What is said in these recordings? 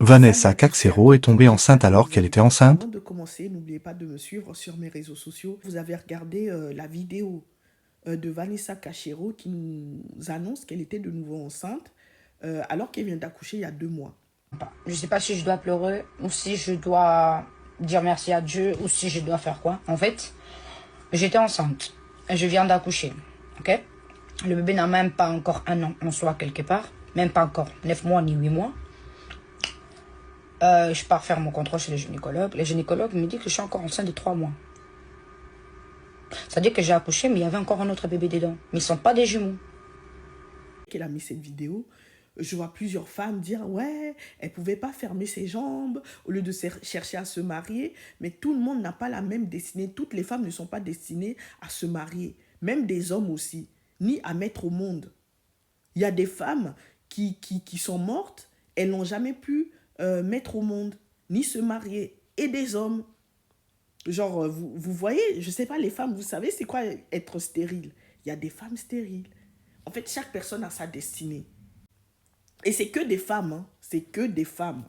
Vanessa Caxero est tombée enceinte alors qu'elle était enceinte. Avant de commencer, n'oubliez pas de me suivre sur mes réseaux sociaux. Vous avez regardé la vidéo de Vanessa Cachero qui nous annonce qu'elle était de nouveau enceinte alors qu'elle vient d'accoucher il y a 2 mois. Je ne sais pas si je dois pleurer ou si je dois dire merci à Dieu ou si je dois faire quoi. En fait, j'étais enceinte et je viens d'accoucher. Ok? Le bébé n'a même pas encore 1 an en soi quelque part. Même pas encore 9 mois ni 8 mois. Je pars faire mon contrôle chez le gynécologue. Le gynécologue me dit que je suis encore enceinte de 3 mois. C'est-à-dire que j'ai accouché, mais il y avait encore un autre bébé dedans. Mais ils ne sont pas des jumeaux. Qu'elle a mis cette vidéo, je vois plusieurs femmes dire ouais, elle pouvait pas fermer ses jambes au lieu de chercher à se marier, mais tout le monde n'a pas la même destinée. Toutes les femmes ne sont pas destinées à se marier, même des hommes aussi, ni à mettre au monde. Il y a des femmes qui sont mortes, elles n'ont jamais pu mettre au monde, ni se marier, et des hommes. Genre, vous voyez, je sais pas, les femmes, vous savez, c'est quoi être stérile? Il y a des femmes stériles. En fait, chaque personne a sa destinée. Et c'est que des femmes, hein, c'est que des femmes.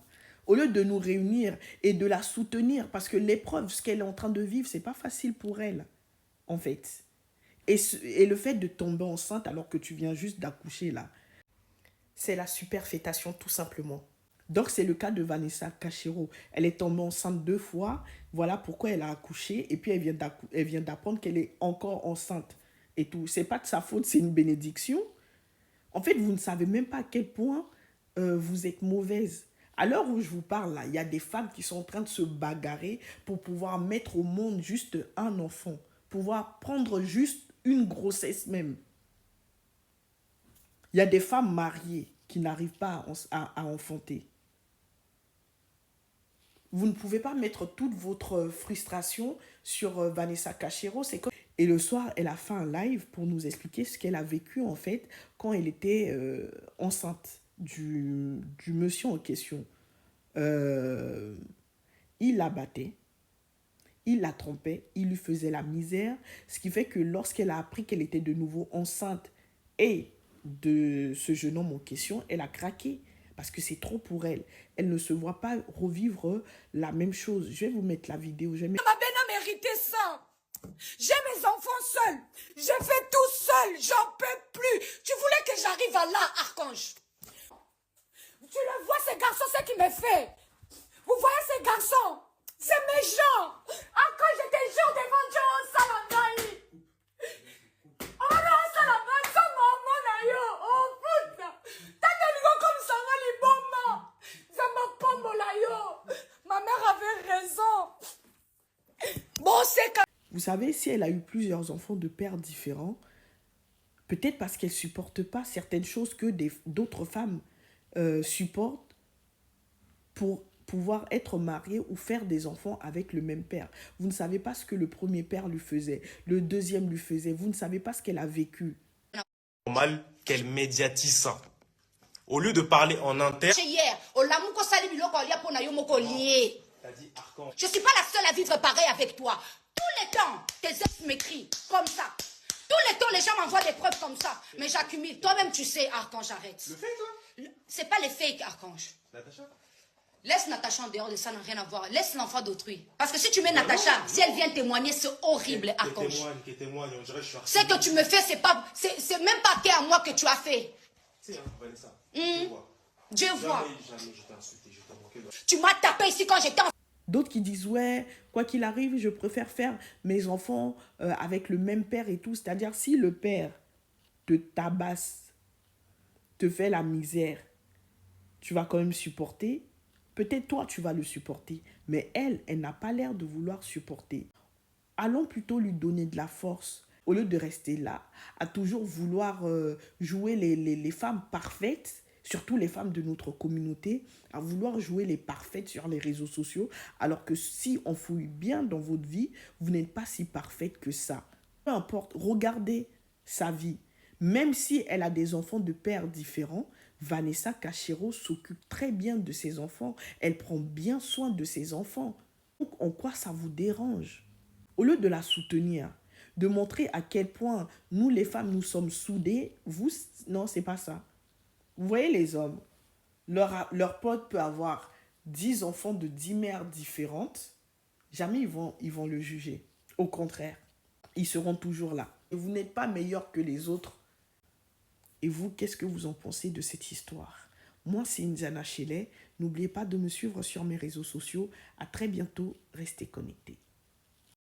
Au lieu de nous réunir et de la soutenir, parce que l'épreuve, ce qu'elle est en train de vivre, c'est pas facile pour elle, en fait. Et le fait de tomber enceinte alors que tu viens juste d'accoucher, là, c'est la superfétation, tout simplement. Donc, c'est le cas de Vanessa Cachero. Elle est tombée enceinte 2 fois. Voilà pourquoi elle a accouché. Et puis, elle vient d'apprendre qu'elle est encore enceinte. Et tout. C'est pas de sa faute, c'est une bénédiction. En fait, vous ne savez même pas à quel point vous êtes mauvaise. À l'heure où je vous parle, là, il y a des femmes qui sont en train de se bagarrer pour pouvoir mettre au monde juste un enfant. Pouvoir prendre juste une grossesse même. Il y a des femmes mariées qui n'arrivent pas à enfanter. Vous ne pouvez pas mettre toute votre frustration sur Vanessa Cachero. Et le soir, elle a fait un live pour nous expliquer ce qu'elle a vécu en fait quand elle était enceinte du monsieur en question. Il la battait, il la trompait, il lui faisait la misère. Ce qui fait que lorsqu'elle a appris qu'elle était de nouveau enceinte et de ce jeune homme en question, elle a craqué. Parce que c'est trop pour elle. Elle ne se voit pas revivre la même chose. Je vais vous mettre la vidéo. Ma belle a mérité ça. J'ai mes enfants seuls. Je fais tout seul. J'en peux plus. Tu voulais que j'arrive à là, Archange. Tu le vois, ces garçons, ce qu'il me fait. Vous voyez ces garçons? C'est méchant. Archange, j'étais jour devant Dieu au Salangaï. Oh non, Salangaï, ça maman yo. Oh putain. T'as des ligo comme ça, les bomba. Ça m'a pombo là yo. Ma mère avait raison. Bon, c'est quand. Vous savez, si elle a eu plusieurs enfants de pères différents, peut-être parce qu'elle ne supporte pas certaines choses que d'autres femmes supportent pour pouvoir être mariée ou faire des enfants avec le même père. Vous ne savez pas ce que le premier père lui faisait, le deuxième lui faisait. Vous ne savez pas ce qu'elle a vécu. Normal qu'elle médiatise ça. Au lieu de parler en interne. Je suis pas la seule à vivre pareil avec toi. Tous les temps, tes ex m'écrivent comme ça. Tous les temps, les gens m'envoient des preuves comme ça. Mais j'accumule. Toi-même, tu sais, Archange, arrête. Le fait, toi C'est pas les fakes, Archange. Natacha. Laisse Natacha en dehors de ça, n'a rien à voir. Laisse l'enfant d'autrui. Parce que si tu mets Natacha, si elle vient témoigner, c'est horrible, Archange. Qui témoigne, on dirait que je suis Ce que tu me fais, c'est même pas qu'à moi que tu as fait. Tu sais, hein, Vanessa, je vois. Dieu voit. Jamais je t'ai insulté, je t'ai moqué. Tu m'as tapé ici quand j'étais en... D'autres qui disent, ouais, quoi qu'il arrive, je préfère faire mes enfants avec le même père et tout. C'est-à-dire, si le père te tabasse, te fait la misère, tu vas quand même supporter. Peut-être toi, tu vas le supporter. Mais elle n'a pas l'air de vouloir supporter. Allons plutôt lui donner de la force. Au lieu de rester là, à toujours vouloir jouer les femmes parfaites, surtout les femmes de notre communauté, à vouloir jouer les parfaites sur les réseaux sociaux, alors que si on fouille bien dans votre vie, vous n'êtes pas si parfaite que ça. Peu importe, regardez sa vie. Même si elle a des enfants de pères différents, Vanessa Cachero s'occupe très bien de ses enfants. Elle prend bien soin de ses enfants. Donc, en quoi ça vous dérange? Au lieu de la soutenir, de montrer à quel point nous, les femmes, nous sommes soudées, non, c'est pas ça. Vous voyez les hommes, leur pote peut avoir 10 enfants de 10 mères différentes, jamais ils vont le juger. Au contraire, ils seront toujours là. Et vous n'êtes pas meilleur que les autres. Et vous, qu'est-ce que vous en pensez de cette histoire? Moi, c'est Nzana Chele. N'oubliez pas de me suivre sur mes réseaux sociaux. À très bientôt. Restez connectés.